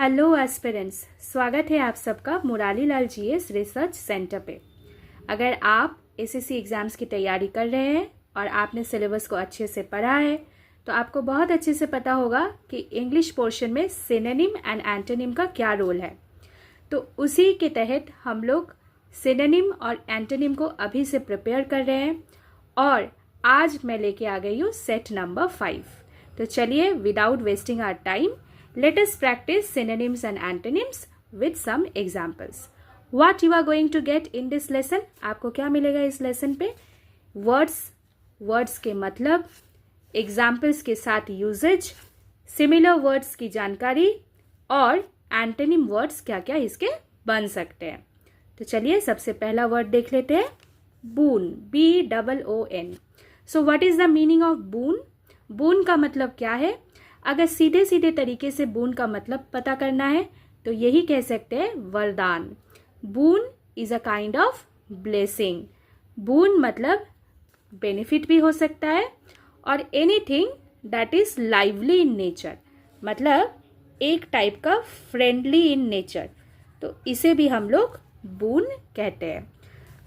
Hello aspirants, स्वागत है आप सबका Murari Lal GS research centre पे। अगर आप एसएससी एग्ज़ाम्स की तैयारी कर रहे हैं और आपने सिलेबस को अच्छे से पढ़ा है तो आपको बहुत अच्छे से पता होगा कि इंग्लिश पोर्शन में सिनोनिम एंड एंटोनिम का क्या रोल है। तो उसी के तहत हम लोग सिनोनिम और एंटोनिम को अभी से प्रिपेयर कर रहे हैं और आज मैं लेके आ गई हूँ सेट नंबर 5। तो चलिए without wasting our time let us practice synonyms and antonyms with some examples. What you are going to get in this lesson? आपको क्या मिलेगा इस लेसन पे? वर्ड्स के मतलब, एग्जाम्पल्स के साथ यूजेज, सिमिलर वर्ड्स की जानकारी और एंटोनिम वर्ड्स क्या क्या इसके बन सकते हैं। तो चलिए सबसे पहला वर्ड देख लेते हैं, boon, BOON। So what is the meaning of boon? Boon का मतलब क्या है? अगर सीधे सीधे तरीके से बून का मतलब पता करना है तो यही कह सकते हैं वरदान। Boon is a kind of blessing. Boon मतलब बेनिफिट भी हो सकता है और anything that is lively in nature, मतलब एक टाइप का फ्रेंडली इन नेचर, तो इसे भी हम लोग बून कहते हैं।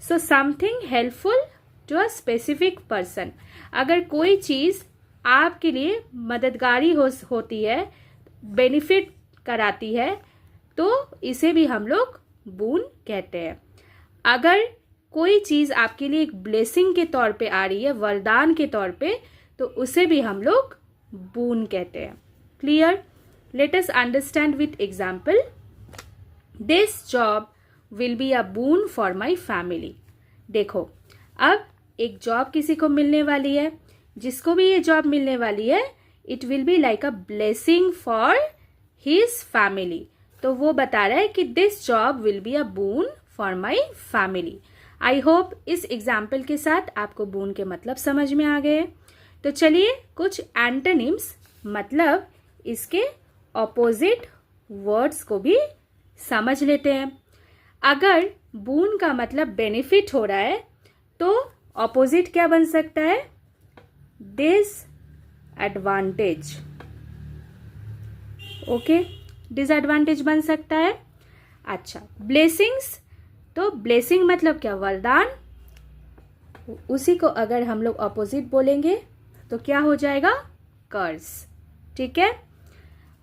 So something helpful to a specific person. अगर कोई चीज़ आपके लिए मददगारी होती है, बेनिफिट कराती है, तो इसे भी हम लोग बून कहते हैं। अगर कोई चीज़ आपके लिए एक ब्लेसिंग के तौर पे आ रही है, वरदान के तौर पे, तो उसे भी हम लोग बून कहते हैं। Clear? Let us understand with example. This job will be a boon for my family. देखो, अब एक जॉब किसी को मिलने वाली है, जिसको भी ये जॉब मिलने वाली है, it will be like a blessing for his family. तो वो बता रहा है कि this job will be a boon for my family. I hope इस एग्जाम्पल के साथ आपको बून के मतलब समझ में आ गए। तो चलिए कुछ एंटोनिम्स, मतलब इसके ऑपोजिट वर्ड्स को भी समझ लेते हैं। अगर बून का मतलब बेनिफिट हो रहा है तो ऑपोजिट क्या बन सकता है? डिसएडवांटेज। ओके, डिसएडवांटेज बन सकता है। अच्छा, ब्लेसिंग्स, तो ब्लेसिंग मतलब क्या? वरदान। उसी को अगर हम लोग ऑपोजिट बोलेंगे तो क्या हो जाएगा? कर्स। ठीक है।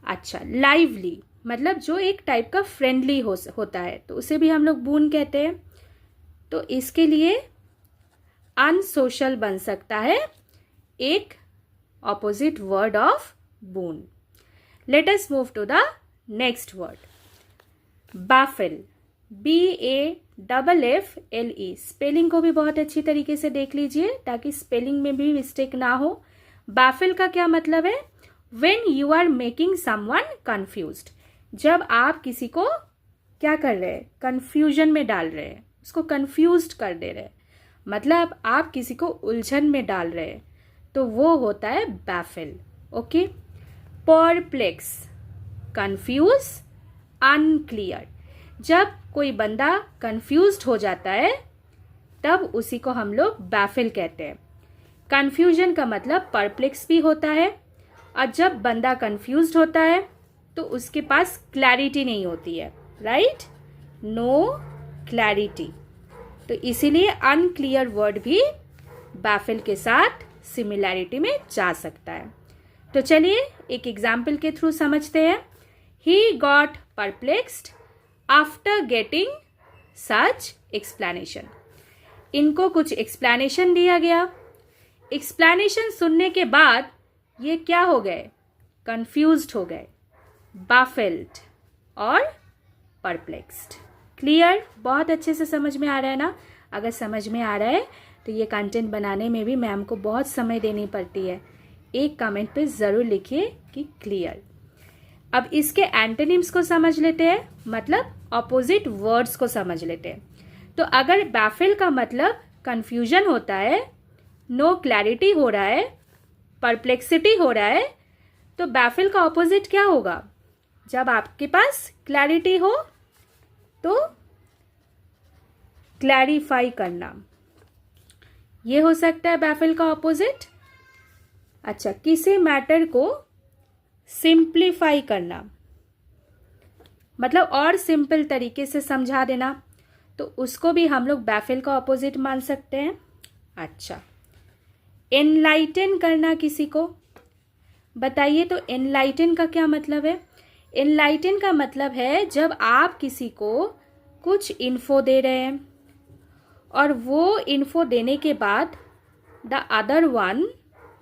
अच्छा, लाइवली मतलब जो एक टाइप का फ्रेंडली होता है, तो उसे भी हम लोग बून कहते हैं। तो इसके लिए अनसोशल बन सकता है एक opposite word of boon. Let us move to the next word, baffle, BAFFLE। Spelling को भी बहुत अच्छी तरीके से देख लीजिए ताकि स्पेलिंग में भी मिस्टेक ना हो। बाफिल का क्या मतलब है? When you are making someone confused. जब आप किसी को क्या कर रहे हैं? कंफ्यूजन में डाल रहे हैं, उसको कंफ्यूज्ड कर दे रहे हैं, मतलब आप किसी को उलझन में डाल रहे हैं, तो वो होता है बैफिल। ओके। Perplex, confuse, unclear. जब कोई बंदा कंफ्यूज्ड हो जाता है तब उसी को हम लोग बैफिल कहते हैं। कंफ्यूजन का मतलब परप्लेक्स भी होता है, और जब बंदा कंफ्यूज्ड होता है तो उसके पास क्लैरिटी नहीं होती है, राइट? No clarity. तो इसीलिए अनक्लियर वर्ड भी बैफिल के साथ सिमिलैरिटी में जा सकता है। तो चलिए एक एग्जाम्पल के थ्रू समझते हैं। He got perplexed after getting such explanation. इनको कुछ एक्सप्लेनेशन दिया गया, एक्सप्लेनेशन सुनने के बाद ये क्या हो गए? कंफ्यूज्ड हो गए, बाफिल्ड और परप्लेक्स्ड। क्लियर? बहुत अच्छे से समझ में आ रहा है ना? अगर समझ में आ रहा है तो ये कंटेंट बनाने में भी मैम को बहुत समय देनी पड़ती है। एक कमेंट पे ज़रूर लिखिए कि क्लियर। अब इसके एंटोनिम्स को समझ लेते हैं, मतलब ऑपोजिट वर्ड्स को समझ लेते हैं। तो अगर बैफिल का मतलब कंफ्यूजन होता है, नो क्लैरिटी हो रहा है, परप्लेक्सिटी हो रहा है, तो बैफिल का ऑपोजिट क्या होगा? जब आपके पास क्लैरिटी हो तो क्लैरिफाई करना, ये हो सकता है बैफिल का ऑपोजिट। अच्छा, किसी मैटर को सिंप्लीफाई करना, मतलब और सिंपल तरीके से समझा देना, तो उसको भी हम लोग बैफल का ऑपोजिट मान सकते हैं। अच्छा, एनलाइटन करना किसी को, बताइए तो एनलाइटन का क्या मतलब है? एनलाइटन का मतलब है जब आप किसी को कुछ इन्फो दे रहे हैं और वो इन्फो देने के बाद द अदर वन,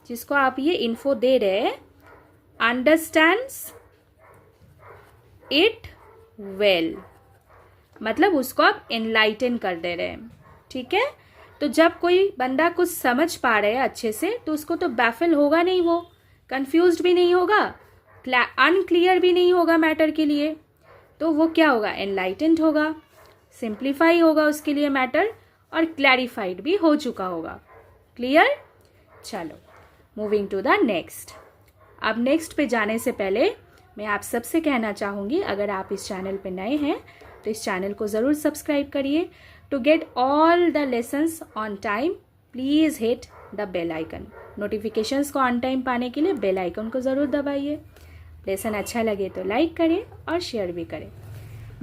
जिसको आप ये इन्फो दे रहे हैं, अंडरस्टैंड्स इट वेल, मतलब उसको आप एनलाइटन कर दे रहे हैं। ठीक है, तो जब कोई बंदा कुछ समझ पा रहे हैं अच्छे से, तो उसको तो बैफल होगा नहीं, वो कंफ्यूज्ड भी नहीं होगा, अनक्लियर भी नहीं होगा मैटर के लिए, तो वो क्या होगा? एनलाइटेंड होगा, सिंप्लीफाई होगा उसके लिए मैटर, और क्लैरिफाइड भी हो चुका होगा। क्लियर? चलो, मूविंग टू द नेक्स्ट। अब नेक्स्ट पे जाने से पहले मैं आप सबसे कहना चाहूँगी, अगर आप इस चैनल पे नए हैं तो इस चैनल को ज़रूर सब्सक्राइब करिए। To get all the lessons on time, please hit the bell icon. Notifications को ऑन टाइम पाने के लिए बेल आइकन को ज़रूर दबाइए। लेसन अच्छा लगे तो लाइक करें और शेयर भी करें।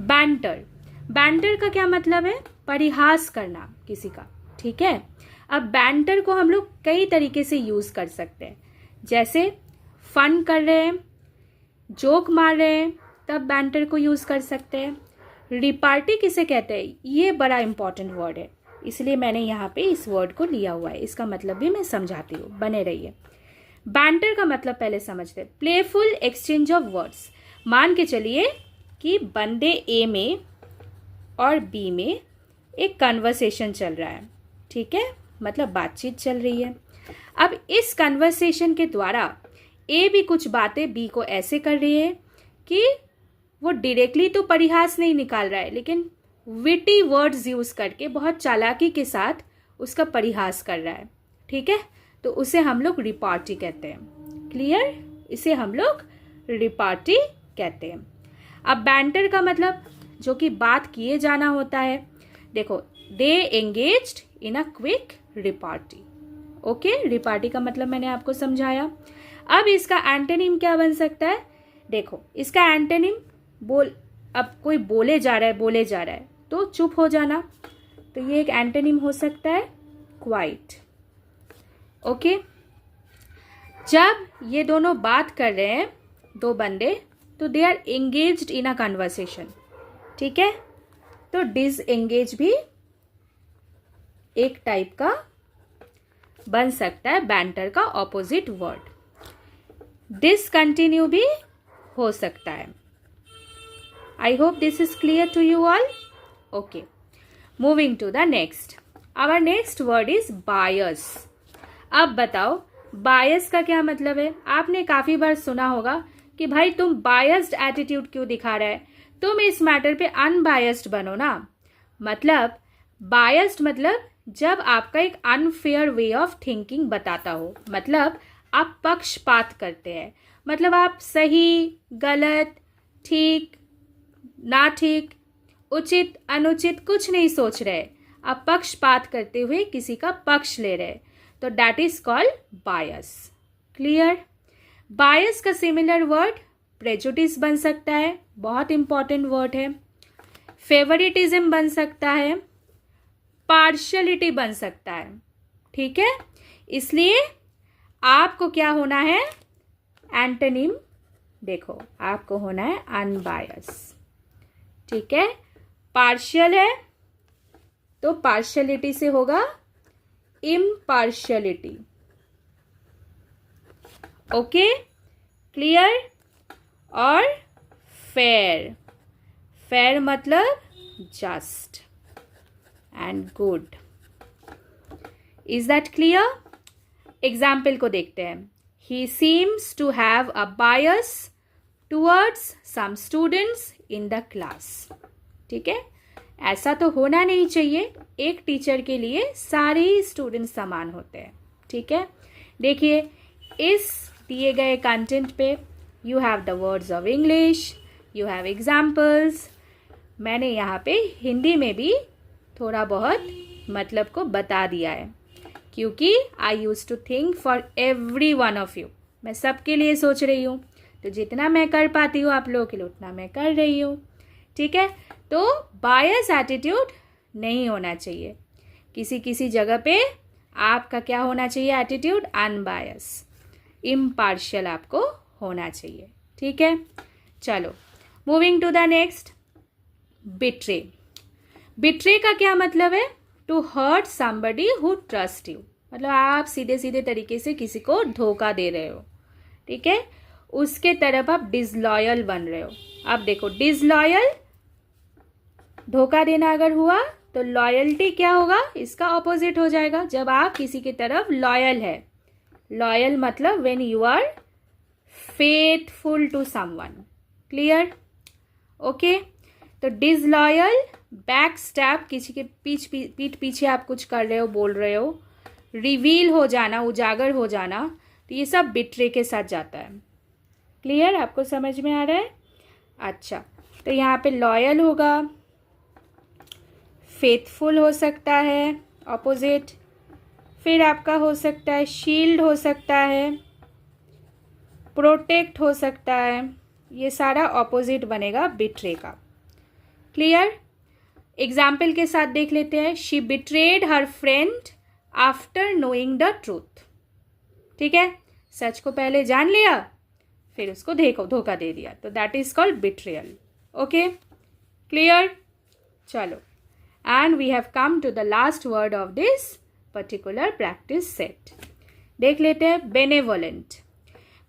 बैंटर, बैंटर का क्या मतलब है? परिहास करना किसी का। ठीक है, अब बैंटर को हम लोग कई तरीके से यूज़ कर सकते हैं, जैसे फन कर रहे हैं, जोक मार रहे हैं, तब बैंटर को यूज़ कर सकते हैं। रिपार्टी किसे कहते हैं? ये बड़ा इंपॉर्टेंट वर्ड है, इसलिए मैंने यहाँ पे इस वर्ड को लिया हुआ है, इसका मतलब भी मैं समझाती हूँ, बने रहिए। बैंटर का मतलब पहले समझते हैं, प्लेफुल एक्सचेंज ऑफ वर्ड्स। मान के चलिए कि बंदे ए में और बी में एक कन्वर्सेशन चल रहा है, ठीक है, मतलब बातचीत चल रही है। अब इस कन्वर्सेशन के द्वारा ए भी कुछ बातें बी को ऐसे कर रही है कि वो डायरेक्टली तो परिहास नहीं निकाल रहा है, लेकिन विटी वर्ड्स यूज करके बहुत चालाकी के साथ उसका परिहास कर रहा है। ठीक है, तो उसे हम लोग रिपार्टी कहते हैं। क्लियर? इसे हम लोग रिपार्टी कहते हैं। अब बैंटर का मतलब जो कि बात किए जाना होता है। देखो, they engaged in a quick repartee. Okay, repartee का मतलब मैंने आपको समझाया। अब इसका एंटोनिम क्या बन सकता है? देखो, इसका एंटोनिम अब कोई बोले जा रहा है तो चुप हो जाना, तो ये एक एंटोनिम हो सकता है क्वाइट। ओके, जब ये दोनों बात कर रहे हैं, दो बंदे, तो they are engaged in a conversation. ठीक है, तो डिसएंगेज भी एक टाइप का बन सकता है बैंटर का ऑपोजिट वर्ड। डिसकंटिन्यू भी हो सकता है। I hope this is clear to you all. Okay, moving to the next. Our next word is bias. अब बताओ, बायस का क्या मतलब है? आपने काफी बार सुना होगा कि भाई तुम बायस्ड एटीट्यूड क्यों दिखा रहा है, तुम इस मैटर पे अनबायस्ड बनो ना। मतलब बायस्ड मतलब जब आपका एक अनफेयर वे ऑफ थिंकिंग बताता हो, मतलब आप पक्षपात करते हैं, मतलब आप सही गलत, ठीक ना ठीक, उचित अनुचित कुछ नहीं सोच रहे, आप पक्षपात करते हुए किसी का पक्ष ले रहे, तो that is called bias. Clear? Bias का सिमिलर वर्ड प्रेजुडिस बन सकता है, बहुत इंपॉर्टेंट वर्ड है। फेवरिटिज्म बन सकता है, पार्शियलिटी बन सकता है। ठीक है, इसलिए आपको क्या होना है? एंटोनिम देखो, आपको होना है अनबायस। ठीक है, पार्शियल है तो पार्शियलिटी से होगा इम्पार्शियलिटी। Okay, clear? और फेयर, फेयर मतलब just and good. Is that clear? Example को देखते हैं। He seems to have a bias towards some students in the class. ठीक है, ऐसा तो होना नहीं चाहिए, एक टीचर के लिए सारे ही स्टूडेंट्स समान होते हैं। ठीक है, देखिए इस दिए गए कंटेंट पे you have the words of English, you have examples. मैंने यहाँ पे हिंदी में भी थोड़ा बहुत मतलब को बता दिया है, क्योंकि I use to think for every one of you. मैं सबके लिए सोच रही हूँ, तो जितना मैं कर पाती हूँ आप लोगों के लिए उतना मैं कर रही हूँ। ठीक है, तो बायस एटीट्यूड नहीं होना चाहिए। किसी किसी जगह पे आपका क्या होना चाहिए एटीट्यूड, अनबायस, इम्पार्शियल आपको होना चाहिए। ठीक है, चलो moving to the next, betray. Betray का क्या मतलब है, to hurt somebody who trust you, मतलब आप सीधे सीधे तरीके से किसी को धोखा दे रहे हो, ठीक है, उसके तरफ आप डिसलॉयल बन रहे हो। अब देखो डिसलॉयल, धोखा देना अगर हुआ तो लॉयल्टी क्या होगा, इसका ऑपोजिट हो जाएगा। जब आप किसी की तरफ लॉयल है, लॉयल मतलब when you are faithful to someone, clear, okay. तो डिसलॉयल, बैक स्टैप, किसी के पीठ पीछे आप कुछ कर रहे हो, बोल रहे हो, रिवील हो जाना, उजागर हो जाना, तो ये सब बिट्रे के साथ जाता है। क्लियर, आपको समझ में आ रहा है? अच्छा, तो यहाँ पे लॉयल होगा, फेथफुल हो सकता है ऑपोजिट, फिर आपका हो सकता है शील्ड हो सकता है, प्रोटेक्ट हो सकता है, ये सारा ऑपोजिट बनेगा बिट्रे का। क्लियर, एग्जाम्पल के साथ देख लेते हैं। She betrayed her friend after knowing the truth, ठीक है, सच को पहले जान लिया फिर उसको धोखा दे दिया, तो that is called betrayal. Okay, clear, चलो, and we have come to the last word of this particular practice set. देख लेते हैं बेनेवोलेंट।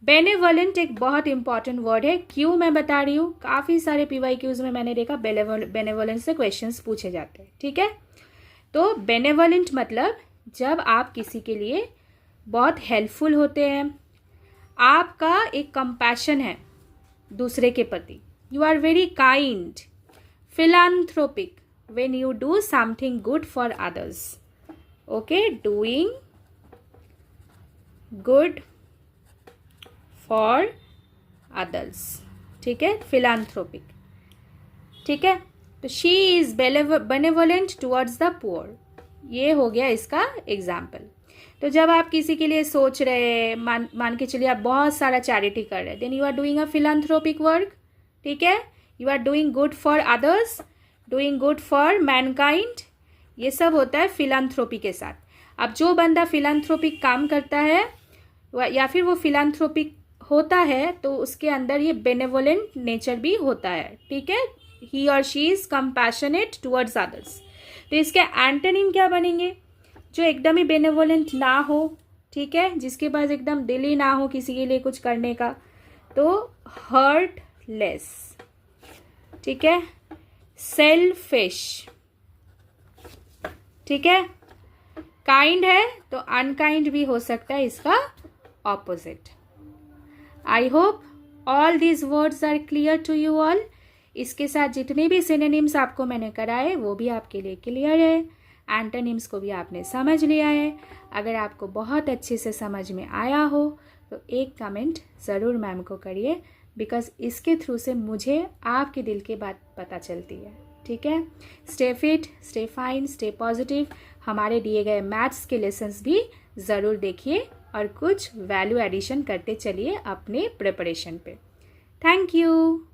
बेनेवोलेंट एक बहुत इंपॉर्टेंट वर्ड है। क्यों मैं बता रही हूँ, काफ़ी सारे PYQs में मैंने देखा बेनेवोलेंट से क्वेश्चंस पूछे जाते हैं, ठीक है। तो बेनेवोलेंट मतलब जब आप किसी के लिए बहुत हेल्पफुल होते हैं, आपका एक कंपैशन है दूसरे के प्रति, you are very kind, philanthropic when you do something good for others, okay, doing good for others, ठीक है, philanthropic, ठीक है। तो she is benevolent towards the poor, ये हो गया इसका एग्जाम्पल। तो जब आप किसी के लिए सोच रहे हैं, मान के चलिए आप बहुत सारा चैरिटी कर रहे हैं, then you are doing a philanthropic work, ठीक है, you are doing good for others, doing good for mankind, ये सब होता है फिलैंथ्रोपी के साथ। अब जो बंदा फिलैंथ्रोपिक काम करता है या फिर वो फिलैंथ्रोपिक होता है तो उसके अंदर ये बेनेवोलेंट नेचर भी होता है, ठीक है, ही और she is compassionate towards others. तो इसके एंटोनिम क्या बनेंगे, जो एकदम ही बेनेवोलेंट ना हो, ठीक है, जिसके पास एकदम दिल ही ना हो किसी के लिए कुछ करने का, तो हर्टलेस, ठीक है, सेल्फिश, ठीक है, काइंड है तो अनकाइंड भी हो सकता है इसका opposite. I hope all these words are clear to you all. इसके साथ जितने भी सिनोनिम्स आपको मैंने कराए वो भी आपके लिए क्लियर है, एंटोनिम्स को भी आपने समझ लिया है। अगर आपको बहुत अच्छे से समझ में आया हो तो एक कमेंट ज़रूर मैम को करिए, बिकॉज इसके थ्रू से मुझे आपके दिल की बात पता चलती है, ठीक है। Stay fit, stay fine, stay positive. हमारे दिए गए मैथ्स के लेसन्स भी ज़रूर देखिए और कुछ वैल्यू एडिशन करते चलिए अपने प्रिपरेशन पे। Thank you.